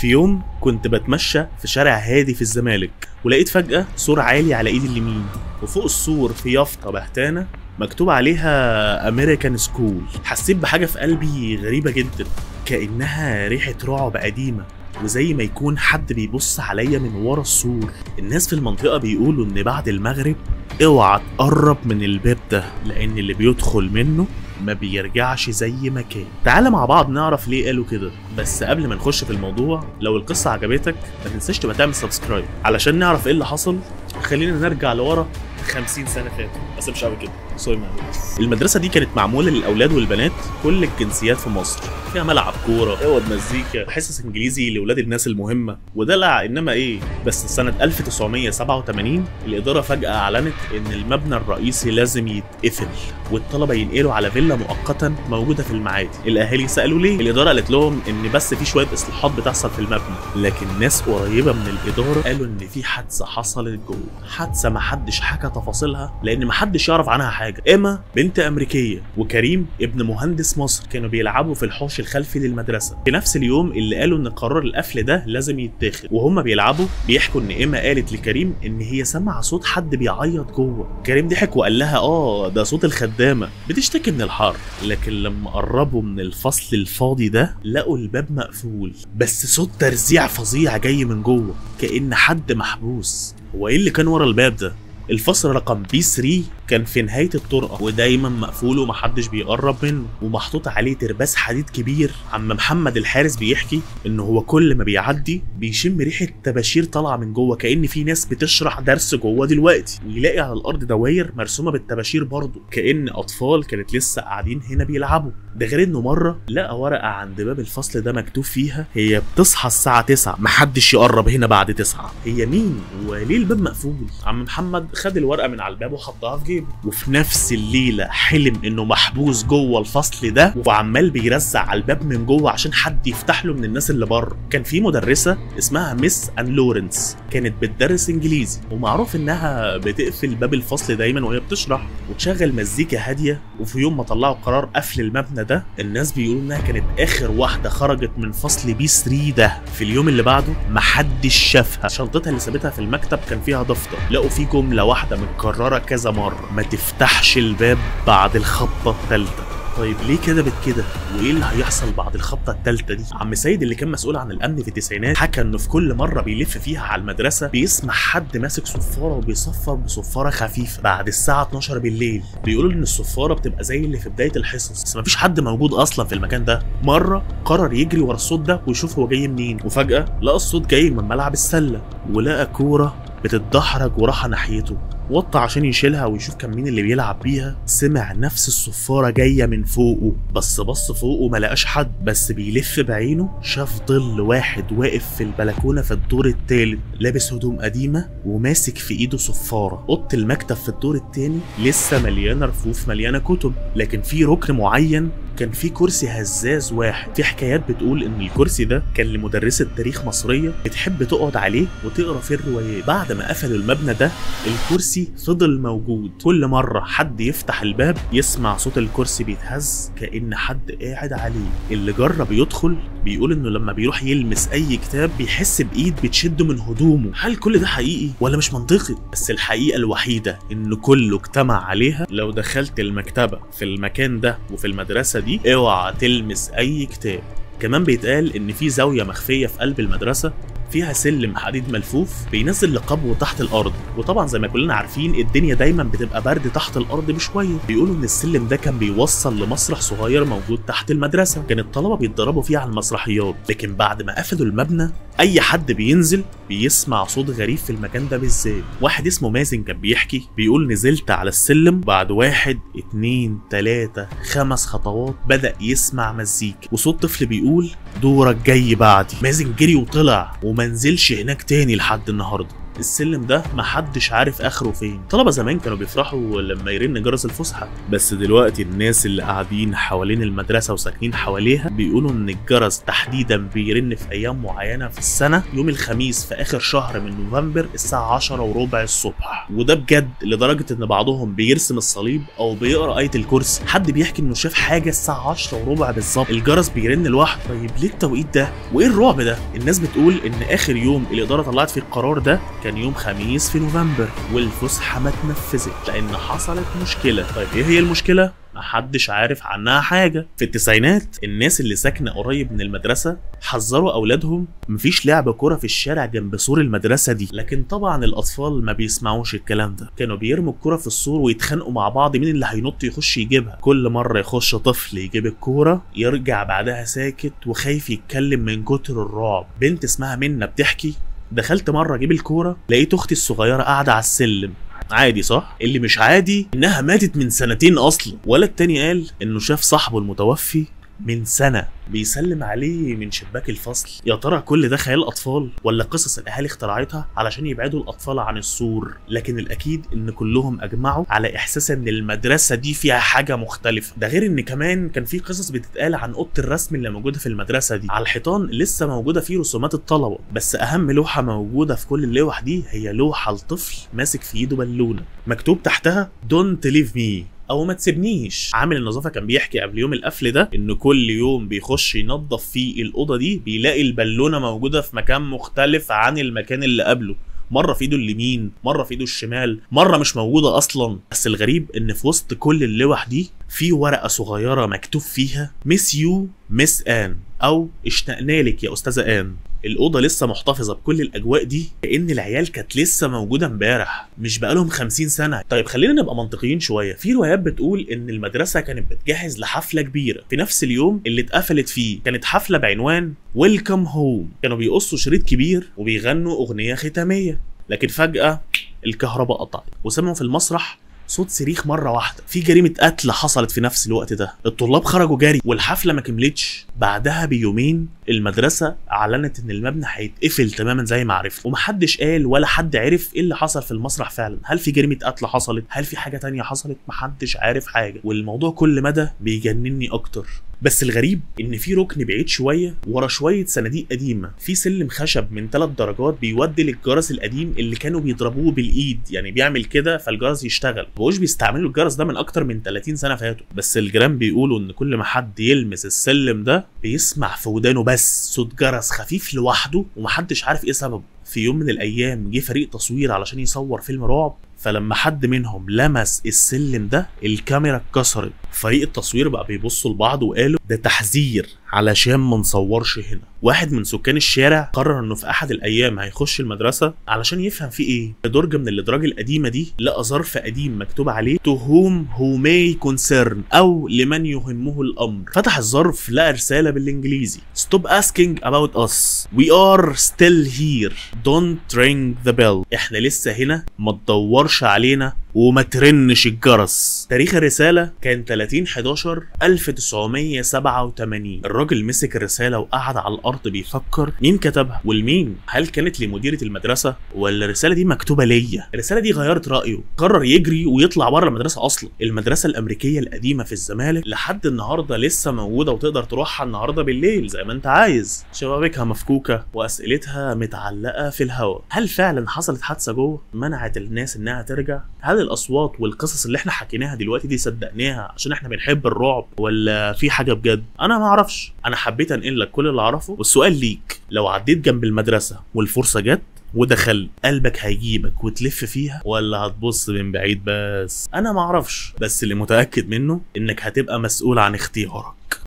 في يوم كنت بتمشى في شارع هادي في الزمالك، ولقيت فجأة سور عالي على ايدي اليمين، وفوق السور في يافطة بهتانة مكتوب عليها أمريكان سكول. حسيت بحاجة في قلبي غريبة جدا، كأنها ريحة رعب قديمة، وزي ما يكون حد بيبص عليا من ورا السور. الناس في المنطقة بيقولوا إن بعد المغرب اوعى تقرب من الباب ده، لأن اللي بيدخل منه ما بيرجعش زي ما كان. تعالى مع بعض نعرف ليه قالوا كده. بس قبل ما نخش في الموضوع، لو القصة عجبتك ما تنساش تبقى تعمل سبسكرايب علشان نعرف ايه اللي حصل. خلينا نرجع لورا 50 سنة فاتوا، بس مش قوي كده، سوري معلش. المدرسة دي كانت معمولة للأولاد والبنات كل الجنسيات في مصر، فيها ملعب كورة، اوض مزيكا، حصص انجليزي لأولاد الناس المهمة ودلع. انما ايه، بس سنة 1987 الإدارة فجأة أعلنت إن المبنى الرئيسي لازم يتقفل، والطلبة ينقلوا على فيلا مؤقتا موجودة في المعادي. الأهالي سألوا ليه، الإدارة قالت لهم إن بس في شوية إصلاحات بتحصل في المبنى، لكن ناس قريبة من الإدارة قالوا إن في حادثة حصلت جوه، حادثة محدش حكى تفاصيلها لأن محدش يعرف عنها حاجة. إيما بنت أمريكية وكريم ابن مهندس مصر كانوا بيلعبوا في الحوش الخلفي للمدرسة في نفس اليوم اللي قالوا إن قرار القفل ده لازم يتاخد. وهم بيلعبوا بيحكوا إن إيما قالت لكريم إن هي سمع صوت حد بيعيط جوه. كريم ضحك وقال لها ده صوت الخدامة بتشتكي من الحر. لكن لما قربوا من الفصل الفاضي ده لقوا الباب مقفول، بس صوت ترزيع فظيع جاي من جوه كأن حد محبوس. هو ايه اللي كان ورا الباب ده؟ الفصل رقم B3 كان في نهاية الطرقة ودايما مقفول ومحدش بيقرب منه، ومحطوط عليه ترباس حديد كبير. عم محمد الحارس بيحكي ان هو كل ما بيعدي بيشم ريحة طباشير طالعة من جوه، كأن في ناس بتشرح درس جوه دلوقتي، ويلاقي على الارض دواير مرسومة بالطباشير برضه، كأن اطفال كانت لسه قاعدين هنا بيلعبوا. ده غير انه مرة لقى ورقة عند باب الفصل ده مكتوب فيها هي بتصحى الساعة 9، محدش يقرب هنا بعد 9. هي مين وليه الباب مقفول؟ عم محمد خد الورقة من على الباب وحطها في جيبه. وفي نفس الليلة حلم انه محبوس جوه الفصل ده وعمال بيرزع على الباب من جوه عشان حد يفتح له من الناس اللي بره. كان في مدرسة اسمها ميس ان لورنس، كانت بتدرس انجليزي، ومعروف انها بتقفل باب الفصل دايما وهي بتشرح وتشغل مزيكا هادية. وفي يوم ما طلعوا قرار قفل المبنى ده، الناس بيقولوا انها كانت اخر واحدة خرجت من فصل B3 ده. في اليوم اللي بعده محدش شافها. شنطتها اللي سابتها في المكتب كان فيها دفتر لقوا فيه جملة واحدة متكررة كذا مرة: ما تفتحش الباب بعد الخبطة الثالثة. طيب ليه كتبت كده؟ وايه اللي هيحصل بعد الخبطه الثالثه دي؟ عم سيد اللي كان مسؤول عن الامن في التسعينات حكى انه في كل مره بيلف فيها على المدرسه بيسمع حد ماسك صفاره وبيصفر بصفاره خفيفه بعد الساعه 12 بالليل. بيقولوا ان الصفاره بتبقى زي اللي في بدايه الحصص، بس مفيش حد موجود اصلا في المكان ده. مره قرر يجري ورا الصوت ده ويشوف هو جاي منين، وفجاه لقى الصوت جاي من ملعب السله، ولقى كوره بتتدحرج وراح ناحيته. وطى عشان يشيلها ويشوف كان مين اللي بيلعب بيها، سمع نفس الصفارة جاية من فوقه. بص فوقه ما لقاش حد، بس بيلف بعينه شاف ظل واحد واقف في البلكونة في الدور الثالث، لابس هدوم قديمة وماسك في ايده صفارة. اوضة المكتب في الدور الثاني لسه مليانة رفوف مليانة كتب، لكن في ركن معين كان في كرسي هزاز واحد. في حكايات بتقول ان الكرسي ده كان لمدرسة تاريخ مصرية بتحب تقعد عليه وتقرا فيه الروايات. بعد ما قفلوا المبنى ده الكرسي فضل موجود، كل مرة حد يفتح الباب يسمع صوت الكرسي بيتهز كأن حد قاعد عليه. اللي جرب يدخل بيقول انه لما بيروح يلمس اي كتاب بيحس بايد بتشده من هدومه. هل كل ده حقيقي ولا مش منطقي؟ بس الحقيقة الوحيدة ان كله اجتمع عليها: لو دخلت المكتبة في المكان ده وفي المدرسة دي اوعى تلمس اي كتاب. كمان بيتقال ان في زاوية مخفية في قلب المدرسة فيها سلم حديد ملفوف بينزل لقبو تحت الارض، وطبعا زي ما كلنا عارفين الدنيا دايما بتبقى برد تحت الارض بشويه. بيقولوا ان السلم ده كان بيوصل لمسرح صغير موجود تحت المدرسه، كان الطلبه بيتدربوا فيه على المسرحيات. لكن بعد ما قفلوا المبنى اي حد بينزل بيسمع صوت غريب في المكان ده بالذات. واحد اسمه مازن كان بيحكي، بيقول نزلت على السلم بعد 1 2 3 5 خطوات بدأ يسمع مزيكا وصوت طفل بيقول دورك جاي بعدي. مازن جري وطلع ومنزلش هناك تاني لحد النهارده. السلم ده محدش عارف اخره فين. طلبه زمان كانوا بيفرحوا لما يرن جرس الفسحه، بس دلوقتي الناس اللي قاعدين حوالين المدرسه وساكنين حواليها بيقولوا ان الجرس تحديدا بيرن في ايام معينه في السنه، يوم الخميس في اخر شهر من نوفمبر الساعه 10:15 الصبح. وده بجد لدرجه ان بعضهم بيرسم الصليب او بيقرا ايه الكرسي. حد بيحكي انه شاف حاجه الساعه 10:15 بالظبط الجرس بيرن لوحده. طيب ليه التوقيت ده وايه الرعب ده؟ الناس بتقول ان اخر يوم الاداره طلعت فيه القرار ده كان يوم خميس في نوفمبر، والفسحه ما اتنفذت لان حصلت مشكله. طيب ايه هي المشكله؟ محدش عارف عنها حاجة. في التسعينات الناس اللي ساكنة قريب من المدرسة حذروا أولادهم مفيش لعب كرة في الشارع جنب سور المدرسة دي، لكن طبعا الأطفال ما بيسمعوش الكلام ده. كانوا بيرموا الكرة في السور ويتخانقوا مع بعض مين اللي هينط يخش يجيبها. كل مرة يخش طفل يجيب الكورة يرجع بعدها ساكت وخايف يتكلم من كتر الرعب. بنت اسمها منى بتحكي دخلت مرة اجيب الكورة لقيت اختي الصغيرة قاعدة على السلم. عادي صح؟ اللي مش عادي انها ماتت من سنتين اصلا. ولا التاني قال انه شاف صاحبه المتوفي من سنة بيسلم عليه من شباك الفصل. يا ترى كل ده خيال اطفال ولا قصص الاهالي اخترعتها علشان يبعدوا الاطفال عن السور؟ لكن الاكيد ان كلهم اجمعوا على احساس ان المدرسة دي فيها حاجة مختلفة. ده غير ان كمان كان في قصص بتتقال عن اوضة الرسم اللي موجودة في المدرسة دي. على الحيطان لسه موجودة فيه رسومات الطلبة، بس اهم لوحة موجودة في كل اللوح دي هي لوحة لطفل ماسك في ايده بالونة مكتوب تحتها Don't leave me او ما تسيبنيش. عامل النظافه كان بيحكي قبل يوم القفل ده ان كل يوم بيخش ينظف فيه الاوضه دي بيلاقي البالونه موجوده في مكان مختلف عن المكان اللي قبله، مره في ايده اليمين، مره في ايده الشمال، مره مش موجوده اصلا. بس الغريب ان في وسط كل اللوح دي في ورقه صغيره مكتوب فيها ميس يو ميس ان او اشتقنا لك يا استاذه ان. الأوضة لسه محتفظة بكل الأجواء دي كأن العيال كانت لسه موجودة امبارح، مش بقالهم 50 سنة. طيب خلينا نبقى منطقيين شوية. في روايات بتقول إن المدرسة كانت بتجهز لحفلة كبيرة في نفس اليوم اللي اتقفلت فيه. كانت حفلة بعنوان ويلكم هوم. كانوا بيقصوا شريط كبير وبيغنوا أغنية ختامية، لكن فجأة الكهرباء قطعت وسمعوا في المسرح صوت صريخ مره واحده. في جريمه قتل حصلت في نفس الوقت ده. الطلاب خرجوا جري والحفله ما كملتش. بعدها بيومين المدرسه اعلنت ان المبنى هيتقفل تماما زي ما عرفت، ومحدش قال ولا حد عرف ايه اللي حصل في المسرح فعلا. هل في جريمه قتل حصلت؟ هل في حاجه تانية حصلت؟ محدش عارف حاجه، والموضوع كل مدى بيجنني اكتر. بس الغريب ان في ركن بعيد شويه ورا شويه صناديق قديمه في سلم خشب من 3 درجات بيودي للجرس القديم اللي كانوا بيضربوه بالايد، يعني بيعمل كده فالجرس يشتغل. مبقوش بيستعملوا الجرس ده من اكتر من 30 سنه فاتوا. بس الجيران بيقولوا ان كل ما حد يلمس السلم ده بيسمع في ودانه بس صوت جرس خفيف لوحده ومحدش عارف ايه سببه. في يوم من الايام جه فريق تصوير علشان يصور فيلم رعب، فلما حد منهم لمس السلم ده الكاميرا اتكسرت. فريق التصوير بقى بيبصوا لبعض وقالوا ده تحذير علشان ما نصورش هنا. واحد من سكان الشارع قرر انه في احد الايام هيخش المدرسه علشان يفهم في ايه. في درج من الادراج القديمه دي لقى ظرف قديم مكتوب عليه to whom who may concern او لمن يهمه الامر. فتح الظرف لقى رساله بالانجليزي stop asking about us we are still here don't ring the bell. احنا لسه هنا ما تدورش علينا وما ترنش الجرس. تاريخ الرسالة كان 30/11/1987. الراجل مسك الرسالة وقعد على الأرض بيفكر مين كتبها والمين. هل كانت لمديرة المدرسة ولا الرسالة دي مكتوبة ليا؟ الرسالة دي غيرت رأيه، قرر يجري ويطلع بره المدرسة أصلا. المدرسة الأمريكية القديمة في الزمالك لحد النهاردة لسه موجودة وتقدر تروحها النهاردة بالليل زي ما أنت عايز. شبابيكها مفكوكة وأسئلتها متعلقة في الهواء. هل فعلا حصلت حادثة جوه منعت الناس إنها ترجع؟ هل الاصوات والقصص اللي احنا حكيناها دلوقتي دي صدقناها عشان احنا بنحب الرعب ولا في حاجه بجد؟ انا ما اعرفش. انا حبيت انقل لك كل اللي اعرفه. والسؤال ليك، لو عديت جنب المدرسه والفرصه جت ودخل قلبك هيجيبك وتلف فيها ولا هتبص من بعيد بس؟ انا ما اعرفش، بس اللي متاكد منه انك هتبقى مسؤول عن اختيارك.